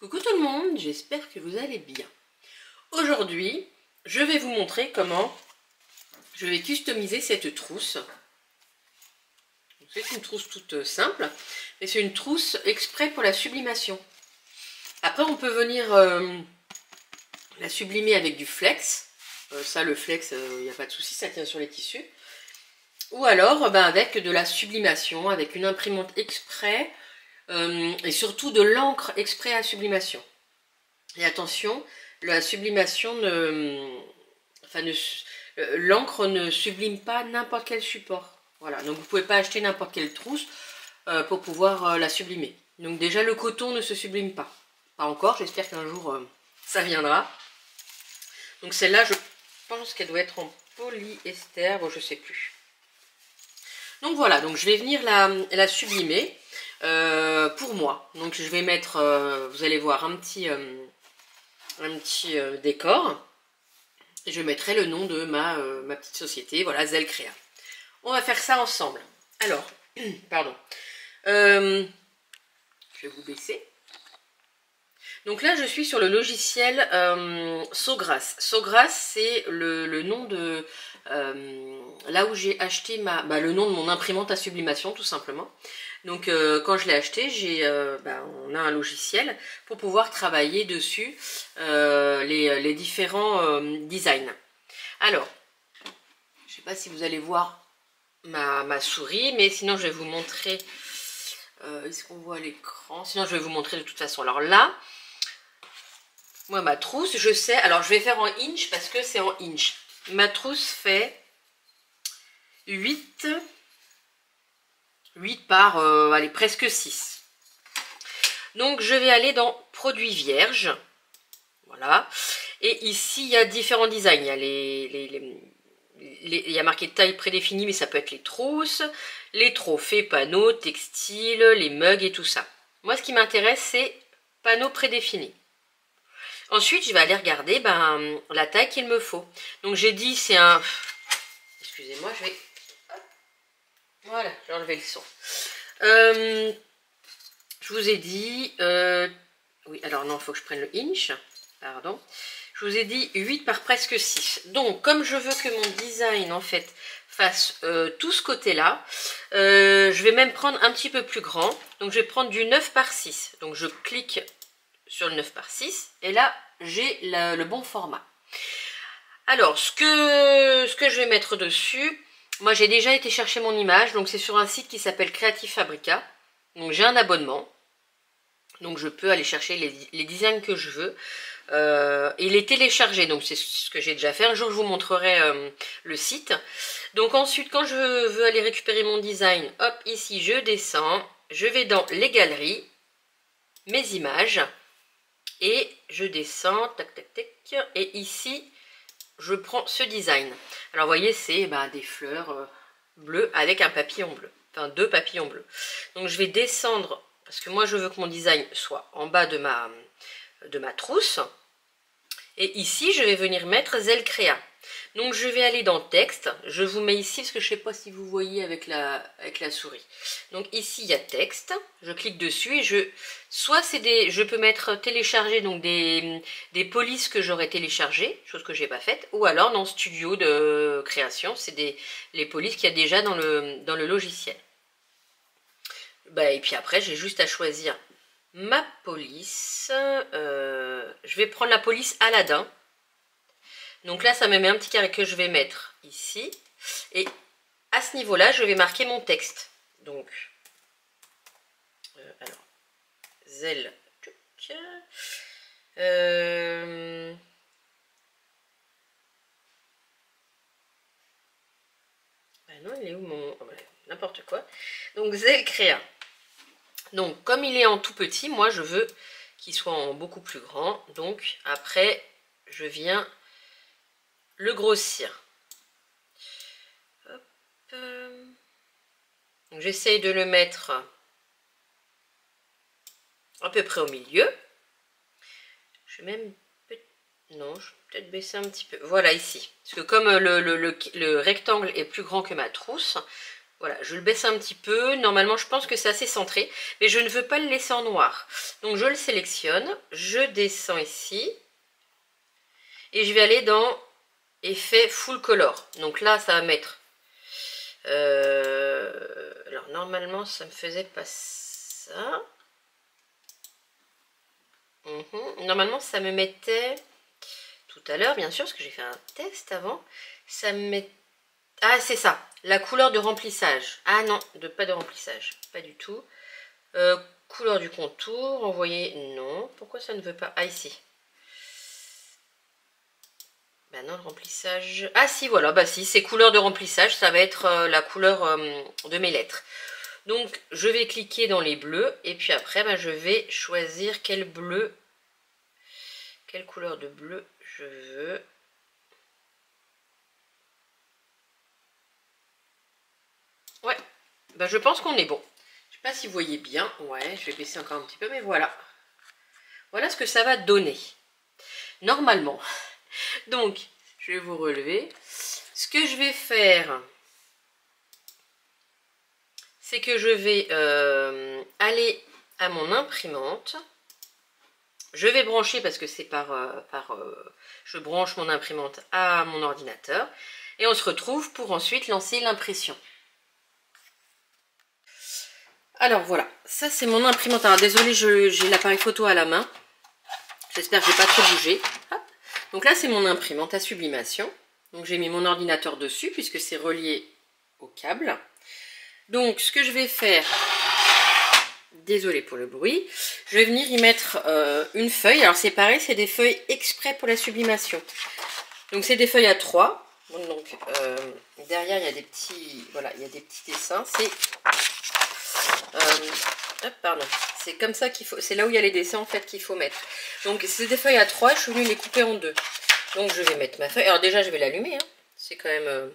Coucou tout le monde, j'espère que vous allez bien. Aujourd'hui, je vais vous montrer comment je vais customiser cette trousse. C'est une trousse toute simple, mais c'est une trousse exprès pour la sublimation. Après, on peut venir la sublimer avec du flex. Ça, le flex, il n'y a pas de souci, ça tient sur les tissus. Ou alors avec de la sublimation, avec une imprimante exprès, et surtout de l'encre exprès à sublimation. Et attention, la sublimation l'encre ne sublime pas n'importe quel support. Voilà, donc vous ne pouvez pas acheter n'importe quelle trousse pour pouvoir la sublimer. Donc déjà le coton ne se sublime pas. Pas encore, j'espère qu'un jour ça viendra. Donc celle-là, je pense qu'elle doit être en polyester, bon je sais plus. Donc voilà, donc je vais venir la sublimer pour moi. Donc je vais mettre, vous allez voir, un petit décor. Et je mettrai le nom de ma petite société, voilà, Zelcrea. On va faire ça ensemble. Alors, pardon. Je vais vous baisser. Donc là, je suis sur le logiciel Sogras. Sogras, c'est le nom de... là où j'ai acheté le nom de mon imprimante à sublimation, tout simplement. Donc quand je l'ai acheté, on a un logiciel pour pouvoir travailler dessus les différents designs. Alors, je ne sais pas si vous allez voir ma souris, mais sinon je vais vous montrer... Est-ce qu'on voit l'écran? Sinon je vais vous montrer de toute façon. Alors là, moi ma trousse, je sais... Alors je vais faire en inch parce que c'est en inch. Ma trousse fait 8 par, allez, presque 6. Donc je vais aller dans produits vierges. Voilà. Et ici, il y a différents designs. Il y a marqué taille prédéfinie, mais ça peut être les trousses, les trophées, panneaux, textiles, les mugs et tout ça. Moi, ce qui m'intéresse, c'est panneaux prédéfinis. Ensuite, je vais aller regarder la taille qu'il me faut. Donc j'ai dit, c'est un... Excusez-moi, je vais... Voilà, j'ai enlevé le son. Je vous ai dit... Oui, alors non, il faut que je prenne le inch. Pardon. Je vous ai dit 8 par presque 6. Donc, comme je veux que mon design, en fait, fasse tout ce côté-là, je vais même prendre un petit peu plus grand. Donc, je vais prendre du 9 par 6. Donc, je clique sur le 9 par 6. Et là, j'ai le bon format. Alors, ce que je vais mettre dessus... Moi, j'ai déjà été chercher mon image, donc c'est sur un site qui s'appelle Creative Fabrica. Donc, j'ai un abonnement. Donc, je peux aller chercher les designs que je veux et les télécharger. Donc, c'est ce que j'ai déjà fait. Un jour, je vous montrerai le site. Donc, ensuite, quand je veux aller récupérer mon design, hop, ici, je descends. Je vais dans les galeries, mes images, et je descends, tac, tac, tac. Et ici... je prends ce design. Alors, vous voyez, c'est des fleurs bleues avec un papillon bleu. Enfin, 2 papillons bleus. Donc, je vais descendre, parce que moi, je veux que mon design soit en bas de ma trousse. Et ici, je vais venir mettre Zelcrea. Donc, je vais aller dans texte. Je vous mets ici, parce que je ne sais pas si vous voyez avec la souris. Donc, ici, il y a texte. Je clique dessus et je peux mettre télécharger donc des polices que j'aurais téléchargées, chose que je n'ai pas faite. Ou alors, dans Studio de création, c'est les polices qu'il y a déjà dans le logiciel. Et puis après, j'ai juste à choisir ma police. Je vais prendre la police Aladdin. Donc là, ça me met un petit carré que je vais mettre ici. Et à ce niveau-là, je vais marquer mon texte. Donc, alors, Zel. Non, il est où mon... Oh, n'importe quoi. Donc, Zelcrea. Donc, comme il est en tout petit, moi, je veux qu'il soit en beaucoup plus grand. Donc, après, je viens... le grossir. J'essaye de le mettre à peu près au milieu. Je vais même... Non, je vais peut-être baisser un petit peu. Voilà, ici. Parce que comme le rectangle est plus grand que ma trousse, Voilà, je le baisse un petit peu. Normalement, je pense que c'est assez centré, mais je ne veux pas le laisser en noir. Donc, je le sélectionne, je descends ici, et je vais aller dans effet full color. Donc là, ça va mettre... alors, normalement, ça me faisait pas ça. Normalement, ça me mettait... Tout à l'heure, bien sûr, parce que j'ai fait un test avant. Ça me met... Ah, c'est ça, la couleur de remplissage. Ah non, pas de remplissage, pas du tout. Couleur du contour, envoyer, non. Pourquoi ça ne veut pas? Ah, ici. Ben non, le remplissage... Ah si, voilà, bah si, c'est couleur de remplissage, ça va être la couleur de mes lettres. Donc, je vais cliquer dans les bleus, et puis après, ben, je vais choisir quel bleu, quelle couleur de bleu je veux. Ouais, ben, je pense qu'on est bon. Je sais pas si vous voyez bien. Ouais, je vais baisser encore un petit peu, mais voilà. Voilà ce que ça va donner. Normalement. Donc, je vais vous relever. Ce que je vais faire, c'est que je vais aller à mon imprimante. Je vais brancher parce que c'est je branche mon imprimante à mon ordinateur. Et on se retrouve pour ensuite lancer l'impression. Alors voilà, ça c'est mon imprimante. Alors désolé, j'ai l'appareil photo à la main. J'espère que je n'ai pas trop bougé. Hop. Donc là c'est mon imprimante à sublimation. Donc j'ai mis mon ordinateur dessus puisque c'est relié au câble. Donc ce que je vais faire, désolé pour le bruit, je vais venir y mettre une feuille. Alors c'est pareil, c'est des feuilles exprès pour la sublimation. Donc c'est des feuilles à 3. Donc derrière il y a des petits, voilà, il y a des petits dessins. Pardon, c'est comme ça qu'il faut, c'est là où il y a les dessins en fait qu'il faut mettre. Donc c'est des feuilles à 3, je suis venue les couper en 2. Donc je vais mettre ma feuille. Alors déjà je vais l'allumer, hein. C'est quand même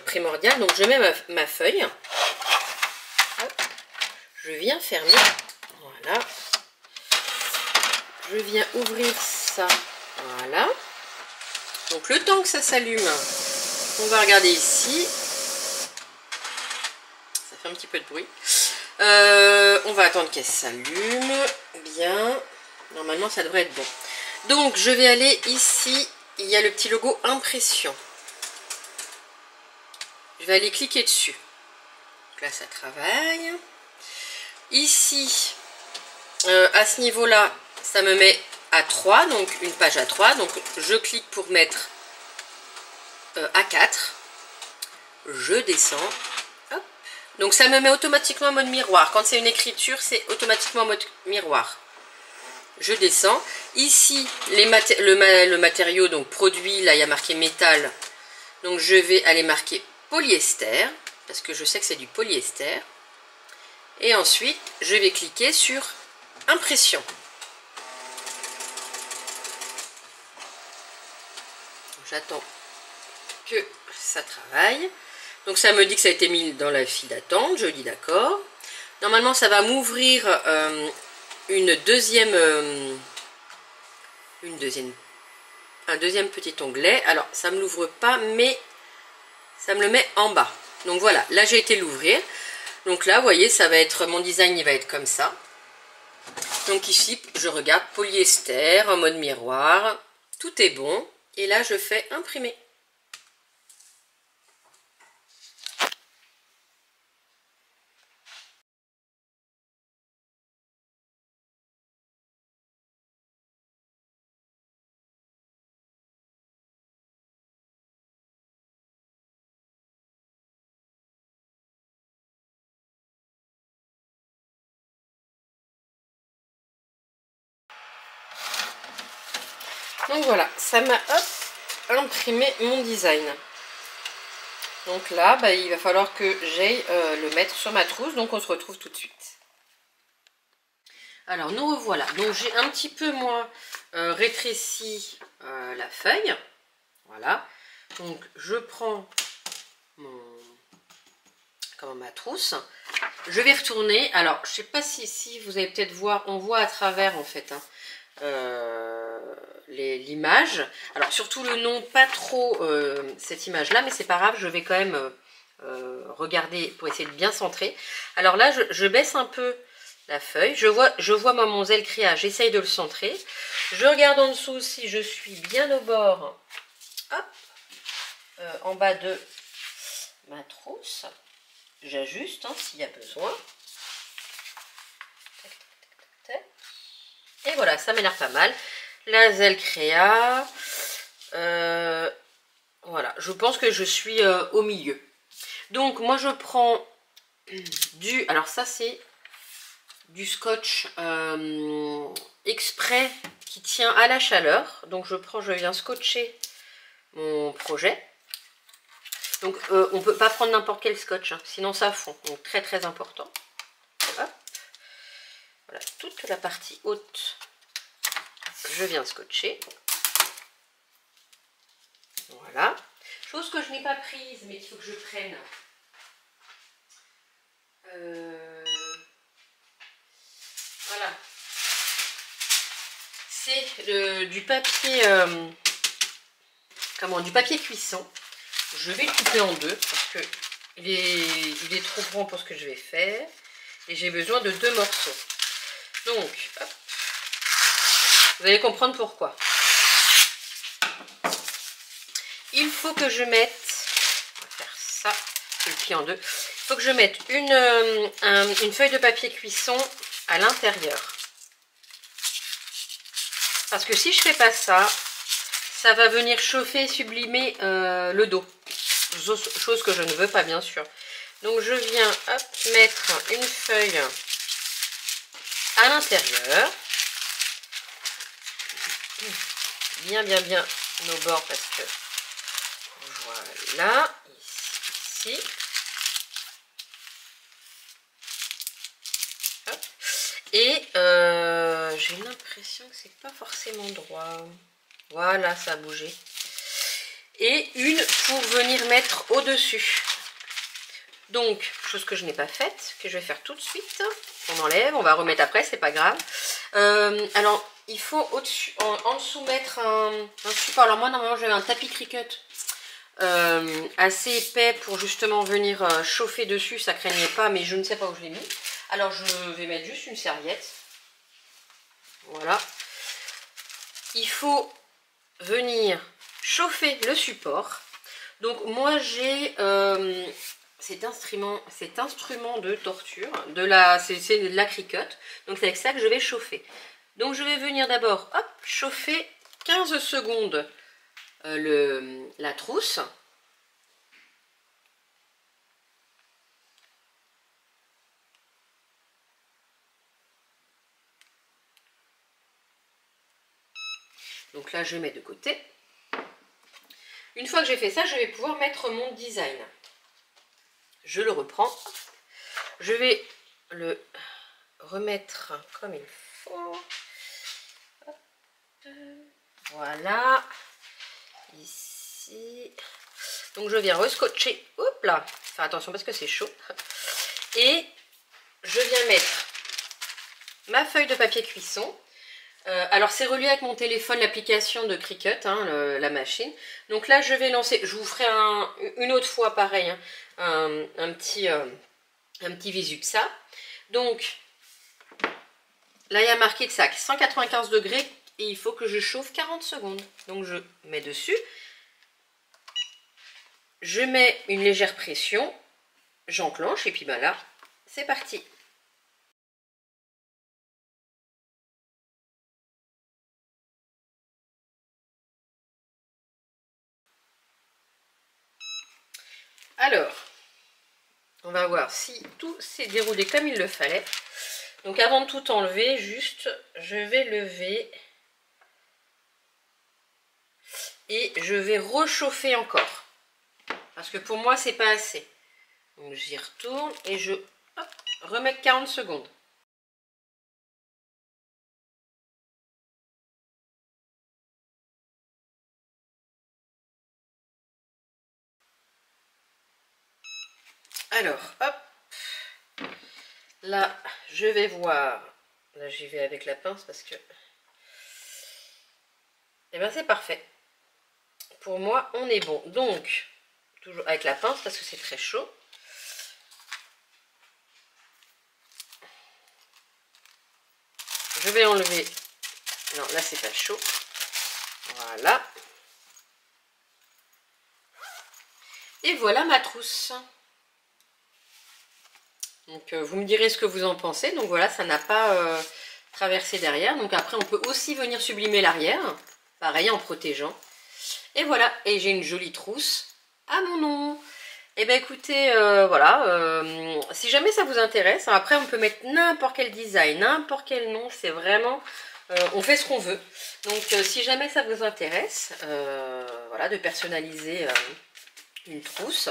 primordial. Donc je mets ma feuille. Hop. Je viens fermer. Voilà. Je viens ouvrir ça. Voilà. Donc le temps que ça s'allume, on va regarder ici. Ça fait un petit peu de bruit. On va attendre qu'elle s'allume. Bien. Normalement ça devrait être bon. Donc je vais aller ici. Il y a le petit logo impression. Je vais aller cliquer dessus. Donc là ça travaille. Ici, à ce niveau-là, ça me met à 3, donc une page à 3. Donc je clique pour mettre à 4. Je descends. Hop. Donc ça me met automatiquement en mode miroir. Quand c'est une écriture, c'est automatiquement en mode miroir. Je descends. Ici, le matériau, donc produit, là il y a marqué métal. Donc je vais aller marquer polyester, parce que je sais que c'est du polyester. Et ensuite, je vais cliquer sur impression. J'attends que ça travaille. Donc ça me dit que ça a été mis dans la file d'attente. Je dis d'accord. Normalement, ça va m'ouvrir un deuxième petit onglet. Alors, ça ne me l'ouvre pas, mais ça me le met en bas. Donc voilà, là j'ai été l'ouvrir. Donc là, vous voyez, ça va être, mon design, il va être comme ça. Donc ici, je regarde polyester, en mode miroir. Tout est bon. Et là, je fais imprimer. Donc voilà, ça m'a imprimé mon design. Donc là, bah, il va falloir que j'aille le mettre sur ma trousse. Donc on se retrouve tout de suite. Alors nous revoilà. Donc j'ai un petit peu moins rétréci la feuille. Voilà. Donc je prends ma trousse. Je vais retourner. Alors je sais pas si vous allez peut-être voir, on voit à travers en fait. Hein, l'image. Alors surtout le nom, pas trop cette image là, mais c'est pas grave, je vais quand même regarder pour essayer de bien centrer. Alors là, je baisse un peu la feuille. Je vois moi, mon zèle créa, j'essaye de le centrer. Je regarde en dessous si je suis bien au bord. Hop, en bas de ma trousse. J'ajuste hein, s'il y a besoin. Et voilà, ça m'a l'air pas mal. La zèle créa. Voilà, je pense que je suis au milieu. Donc moi je prends du... Alors ça c'est du scotch exprès qui tient à la chaleur. Donc je viens scotcher mon projet. Donc on ne peut pas prendre n'importe quel scotch, hein, sinon ça fond. Donc très très important. Hop. Voilà, toute la partie haute, je viens scotcher. Voilà. Chose que je n'ai pas prise, mais qu'il faut que je prenne. Voilà. C'est du papier, du papier cuisson. Je vais le couper en deux parce que il est trop grand pour ce que je vais faire. Et j'ai besoin de 2 morceaux. Donc, hop. Vous allez comprendre pourquoi. Il faut que je mette, on va faire ça, je le plie en deux. Il faut que je mette une feuille de papier cuisson à l'intérieur. Parce que si je fais pas ça, ça va venir chauffer, sublimer le dos. Chose que je ne veux pas bien sûr. Donc je viens hop, mettre une feuille à l'intérieur. Bien nos bords parce que voilà, ici. Hop. Et j'ai l'impression que c'est pas forcément droit. Voilà, ça a bougé. Et une pour venir mettre au-dessus. Donc, chose que je n'ai pas faite, que je vais faire tout de suite. On enlève, on va remettre après, c'est pas grave. Alors, il faut au-dessus, en dessous mettre un support. Alors moi, normalement, j'avais un tapis Cricut assez épais pour justement venir chauffer dessus. Ça craignait pas, mais je ne sais pas où je l'ai mis. Alors, je vais mettre juste une serviette. Voilà. Il faut venir chauffer le support. Donc, moi, j'ai... cet instrument de torture, c'est de la Cricut, donc c'est avec ça que je vais chauffer. Donc je vais venir d'abord chauffer 15 secondes la trousse. Donc là je mets de côté. Une fois que j'ai fait ça, je vais pouvoir mettre mon design. Je le reprends. Je vais le remettre comme il faut. Hop. Voilà. Ici. Donc je viens rescotcher. Hop là. Faire attention parce que c'est chaud. Et je viens mettre ma feuille de papier cuisson. Alors c'est relié avec mon téléphone, l'application de Cricut, hein, la machine. Donc là je vais lancer, je vous ferai une autre fois pareil, hein, un petit visu de ça. Donc là il y a marqué que c'est à 195 degrés et il faut que je chauffe 40 secondes. Donc je mets dessus, je mets une légère pression, j'enclenche et puis ben là c'est parti. Alors, on va voir si tout s'est déroulé comme il le fallait. Donc avant de tout enlever, juste, je vais lever et je vais rechauffer encore. Parce que pour moi, c'est pas assez. Donc j'y retourne et je remets 40 secondes. Alors, hop. Là, je vais voir. Là, j'y vais avec la pince parce que... Eh bien, c'est parfait. Pour moi, on est bon. Donc, toujours avec la pince parce que c'est très chaud. Je vais enlever. Non, là c'est pas chaud. Voilà. Et voilà ma trousse. Donc vous me direz ce que vous en pensez. Donc voilà, ça n'a pas traversé derrière. Donc après on peut aussi venir sublimer l'arrière. Pareil en protégeant. Et voilà, et j'ai une jolie trousse à mon nom. Et bien écoutez, voilà, si jamais ça vous intéresse, après on peut mettre n'importe quel design, n'importe quel nom, c'est vraiment, on fait ce qu'on veut. Donc si jamais ça vous intéresse, voilà, de personnaliser une trousse,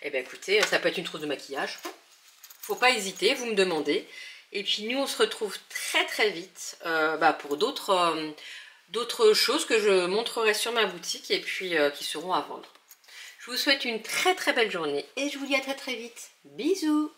et bien écoutez, ça peut être une trousse de maquillage, faut pas hésiter, vous me demandez. Et puis nous on se retrouve très très vite pour d'autres choses que je montrerai sur ma boutique et puis qui seront à vendre. Je vous souhaite une très très belle journée et je vous dis à très très vite. Bisous!